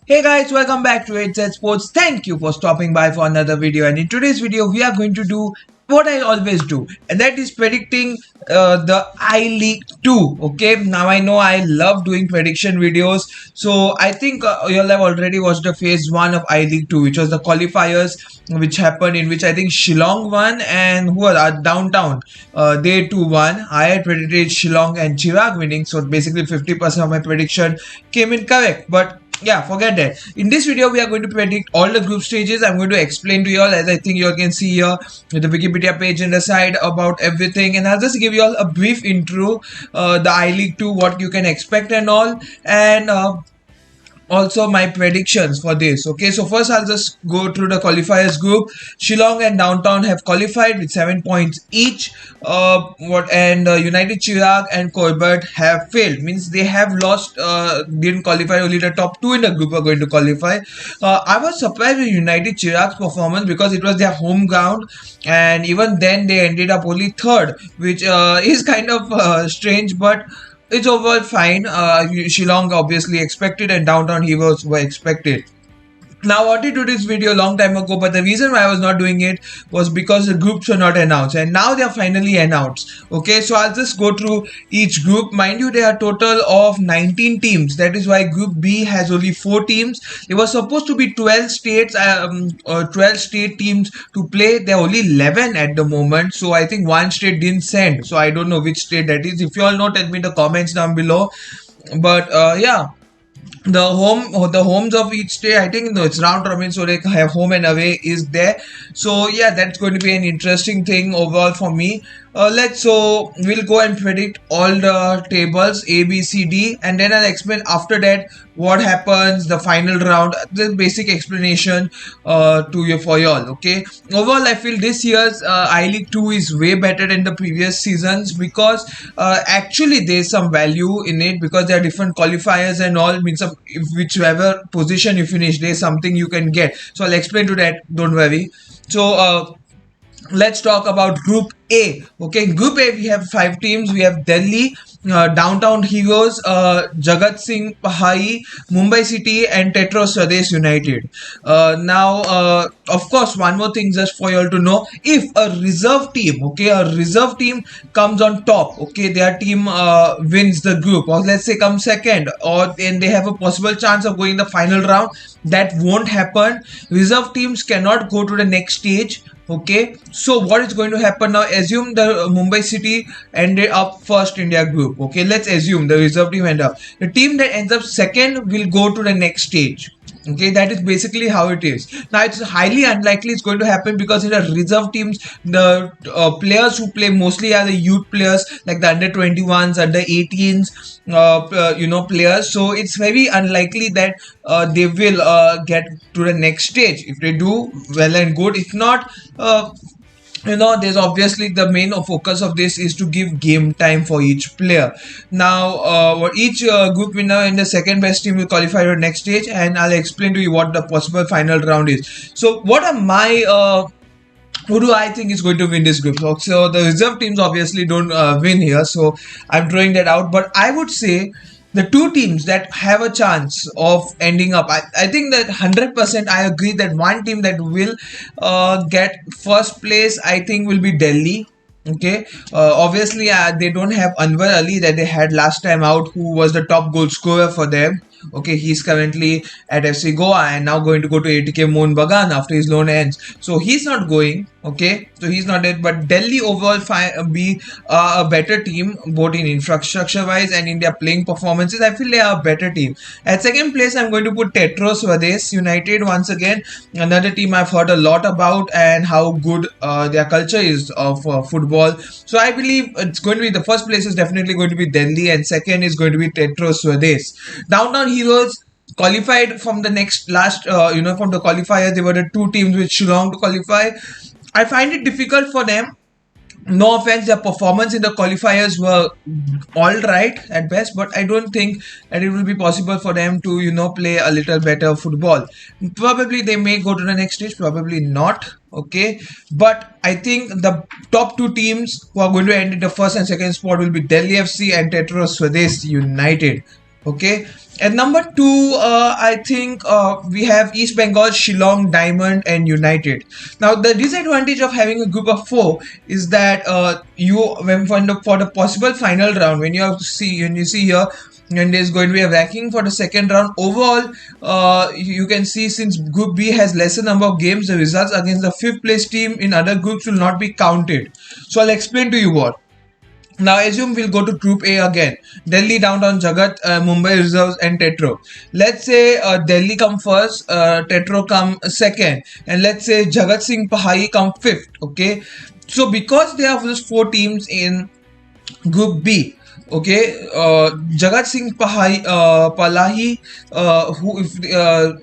Hey guys, welcome back to ATZ Sports. Thank you for stopping by for another video. And in today's video, we are going to do what I always do, and that is predicting the I-League 2. Okay, now I know I love doing prediction videos, so I think you all have already watched the phase 1 of I-League 2, which was the qualifiers, which happened in which I think Shillong won and who are downtown. They 2 won. I had predicted Shillong and Chirag winning, so basically 50% of my prediction came in correct. But yeah, forget that. In this video, we are going to predict all the group stages. I'm going to explain to you all, as I think you all can see here with the Wikipedia page in the side, about everything, and I'll just give you all a brief intro, the I League 2, what you can expect and all, and also my predictions for this. Okay, so first I'll just go through the qualifiers group. Shillong and Downtown have qualified with 7 points each. United Chirag and Corbett have failed, means they have lost, didn't qualify. Only the top two in the group are going to qualify. I was surprised with United Chirag's performance because it was their home ground, and even then they ended up only third, which is kind of strange, but it's overall fine. Shillong obviously expected, and Downtown Heroes were expected. Now, I wanted to do this video a long time ago, but the reason why I was not doing it was because the groups were not announced, and now they are finally announced. Okay, so I'll just go through each group. Mind you, there are a total of 19 teams. That is why Group B has only 4 teams. It was supposed to be 12 states, 12 state teams to play. There are only 11 at the moment, so I think one state didn't send. So I don't know which state that is. If you all know, tell me in the comments down below. But yeah, the homes of each state, I think, no, it's round robin, so they have home and away is there. So yeah, that's going to be an interesting thing overall for me. We'll go and predict all the tables A, B, C, D, and then I'll explain after that what happens, the final round, the basic explanation to you for y'all. Okay, overall I feel this year's I-League 2 is way better than the previous seasons because actually there's some value in it, because there are different qualifiers and all, means of whichever position you finish, there's something you can get. So I'll explain to that, don't worry. So let's talk about Group A. Okay, Group A, we have 5 teams. We have Delhi, Downtown Heroes, Jagat Singh Pahai, Mumbai City, and Tetros Swadesh United. Of course, one more thing just for you all to know: if a reserve team comes on top, okay, their team wins the group, or let's say comes second, or then they have a possible chance of going the final round. That won't happen. Reserve teams cannot go to the next stage. Okay, so what is going to happen now? Assume the Mumbai City ended up first in their group. Okay, let's assume the reserve team end up. The team that ends up second will go to the next stage. Okay, that is basically how it is. Now, it's highly unlikely it's going to happen because in the reserve teams, the players who play mostly are the youth players, like the under 21s, under 18s, players. So it's very unlikely that they will get to the next stage. If they do, well and good. If not, there's obviously the main focus of this is to give game time for each player. Now each group winner and the second best team will qualify to the next stage, and I'll explain to you what the possible final round is. So what are my who do I think is going to win this group? So the reserve teams obviously don't win here, so I'm throwing that out. But I would say the two teams that have a chance of ending up, I think that 100% I agree that one team that will get first place, I think, will be Delhi. Okay, obviously they don't have Anwar Ali that they had last time out, who was the top goal scorer for them. Okay, he's currently at FC Goa and now going to go to ATK Mohun Bagan after his loan ends. So he's not going. Okay, so he's not it. But Delhi overall be a better team, both in infrastructure wise and in their playing performances. I feel they are a better team. At second place, I'm going to put Tetros Swadesh United once again. Another team I've heard a lot about and how good their culture is of football. So I believe it's going to be, the first place is definitely going to be Delhi, and second is going to be Tetros Swadesh. Downtown Heroes qualified from the next last from the qualifier. They were the two teams which Shillong to qualify. I find it difficult for them. No offense, their performance in the qualifiers were all right at best, but I don't think that it will be possible for them to play a little better football. Probably they may go to the next stage, probably not. Okay, but I think the top two teams who are going to end in the first and second spot will be Delhi FC and Tetros Swadesh United. Okay, At number two, I think we have East Bengal, Shillong, Diamond, and United. Now, the disadvantage of having a group of four is that you, when for the possible final round, when you see here, and there's going to be a ranking for the second round. Overall, you can see since Group B has lesser number of games, the results against the fifth place team in other groups will not be counted. So I'll explain to you what. Now assume we'll go to Group A again. Delhi, Downtown Jagat, Mumbai Reserves and Tetro. Let's say Delhi come first, Tetro come second, and let's say Jagat Singh Pahai come fifth. Okay, so because there are just four teams in Group B. Okay, Jagat Singh Palahi, who if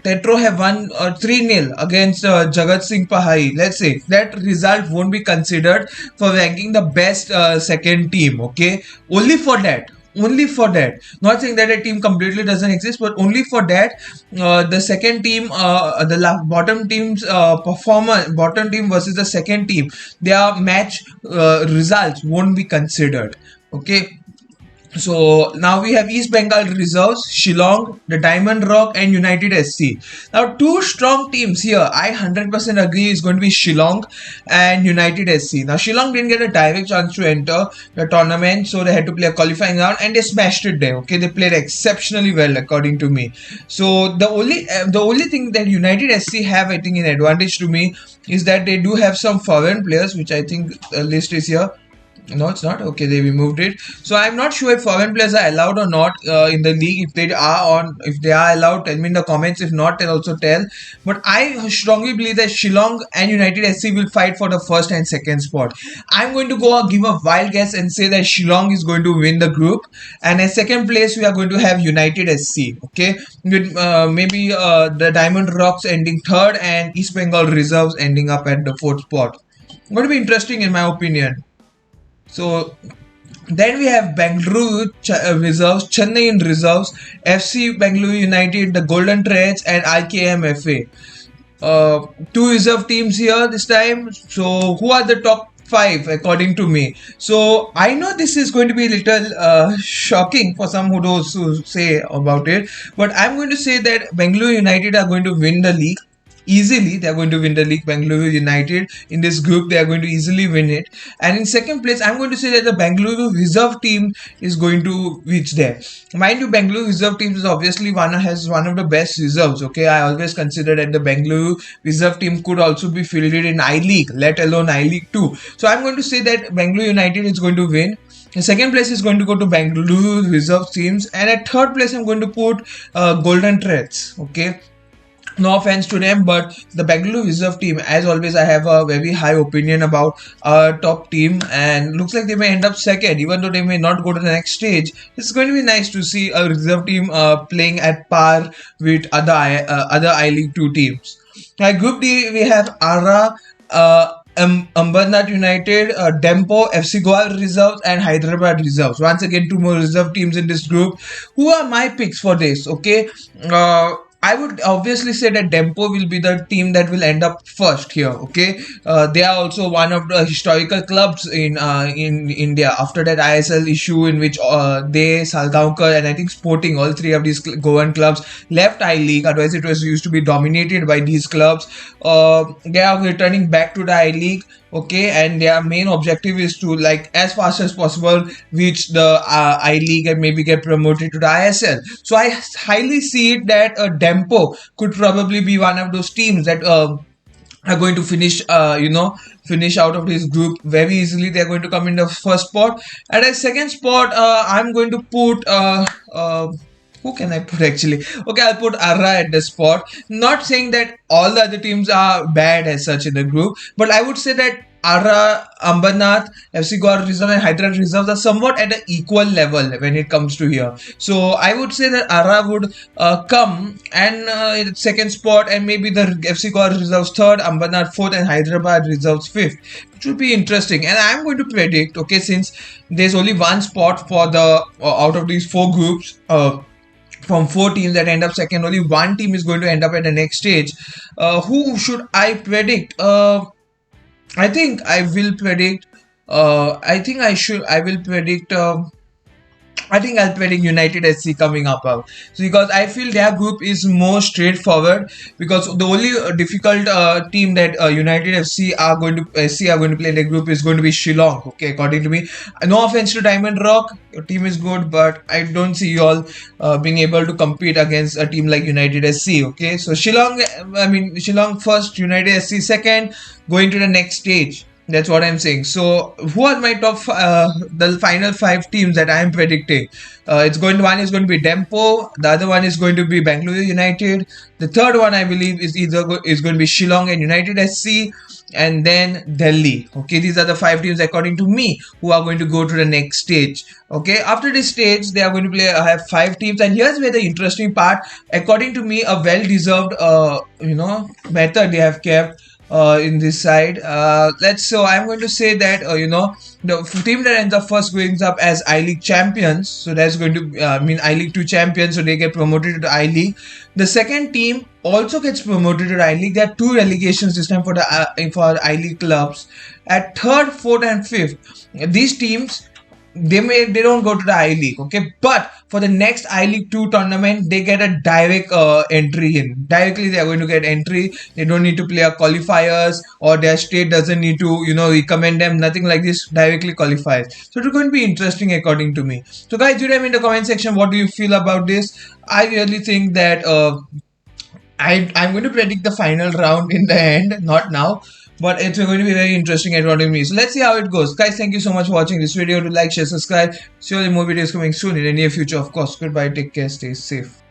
Tetro have won 3-0 against Jagat Singh Pahai, let's say that result won't be considered for ranking the best second team. Okay, only for that. Only for that. Not saying that a team completely doesn't exist, but only for that, the second team, bottom team's bottom team versus the second team, their match results won't be considered. Okay, so now we have East Bengal Reserves, Shillong, the Diamond Rock, and United SC. Now, two strong teams here. I 100% agree is going to be Shillong and United SC. Now, Shillong didn't get a direct chance to enter the tournament, so they had to play a qualifying round, and they smashed it there. Okay, they played exceptionally well, according to me. So the only thing that United SC have, I think, in advantage to me is that they do have some foreign players, which I think the list is here. No, it's not. Okay, they removed it. So I'm not sure if foreign players are allowed or not in the league. If they are allowed, tell me in the comments. If not, then also tell. But I strongly believe that Shillong and United SC will fight for the first and second spot. I'm going to go give a wild guess and say that Shillong is going to win the group, and in second place we are going to have United SC. Okay, with maybe the Diamond Rocks ending third and East Bengal Reserves ending up at the fourth spot. Going to be interesting in my opinion. So then we have Bangalore Reserves, Chennai in Reserves, FC Bangalore United, the Golden Threads, and IKMFA. Two reserve teams here this time. So who are the top five according to me? So I know this is going to be a little shocking for some who those who say about it, but I'm going to say that Bangalore United are going to win the league easily. They are going to win the league. Bangalore United in this group, they are going to easily win it. And in second place, I'm going to say that the Bangalore reserve team is going to reach there. Mind you, Bangalore reserve team is obviously has one of the best reserves. Okay, I always consider that the Bangalore reserve team could also be fielded in I League, let alone I League 2. So I'm going to say that Bangalore United is going to win. The second place is going to go to Bangalore reserve teams, and at third place I'm going to put Golden Threads. Okay, no offense to them, but the Bangalore reserve team, as always, I have a very high opinion about our top team, and looks like they may end up second, even though they may not go to the next stage. It's going to be nice to see a reserve team playing at par with other I League 2 teams. At Group D, we have Ara, Ambernath United, Dempo, FC Goa Reserves, and Hyderabad Reserves. Once again, two more reserve teams in this group. Who are my picks for this? Okay, I would obviously say that Dempo will be the team that will end up first here. Okay, they are also one of the historical clubs in India. After that ISL issue in which they, Salgaonkar, and I think Sporting, all three of these Goan clubs left I League. Otherwise, it was used to be dominated by these clubs. They are returning back to the I League. Okay, and their main objective is to, like, as fast as possible reach the I League and maybe get promoted to the ISL. So I highly see it that Dempo could probably be one of those teams that are going to finish out of this group very easily. They're going to come in the first spot. At a second spot, I'm going to put who can I put actually? Okay, I'll put Arra at the spot. Not saying that all the other teams are bad as such in the group, but I would say that Arra, Ambernath, FC Goa Reserve, and Hyderabad Reserves are somewhat at an equal level when it comes to here. So I would say that Arra would come and in second spot, and maybe the FC Goa Reserves third, Ambernath fourth, and Hyderabad Reserves fifth, which would be interesting. And I'm going to predict, okay, since there's only one spot for the out of these four groups. From four teams that end up second, only one team is going to end up at the next stage. Who should I predict? I think I will predict. I think I should. I will predict. I think I'll predict United SC coming up out. So because I feel their group is more straightforward, because the only difficult team that United SC are going to play in the group is going to be Shillong. Okay, according to me. No offense to Diamond Rock, your team is good, but I don't see you all being able to compete against a team like United SC. Okay, so Shillong, I mean Shillong first, United SC second, going to the next stage. That's what I'm saying. So, who are my the final five teams that I'm predicting? It's going to one is going to be Dempo. The other one is going to be Bangalore United. The third one, I believe, is going to be Shillong and United SC, and then Delhi. Okay, these are the five teams according to me who are going to go to the next stage. Okay, after this stage, they are going to play. Have five teams, and here's where the interesting part. According to me, a well-deserved, method they have kept in this side. So I'm going to say that the team that ends up first going up as I League champions. So that's going to mean I League 2 champions. So they get promoted to I League. The second team also gets promoted to I League. There are two relegations this time for I League clubs. At third, fourth, and fifth, these teams they don't go to the I League, okay, but for the next I League 2 tournament they get a direct entry in. Directly they are going to get entry. They don't need to play a qualifiers, or their state doesn't need to recommend them, nothing like this. Directly qualifies. So it's going to be interesting according to me. So guys, do them in the comment section, what do you feel about this? I really think that I'm going to predict the final round in the end, not now. But it's going to be very interesting according to me. So let's see how it goes. Guys, thank you so much for watching this video. To like, share, subscribe. Surely more videos coming soon in the near future, of course. Goodbye, take care, stay safe.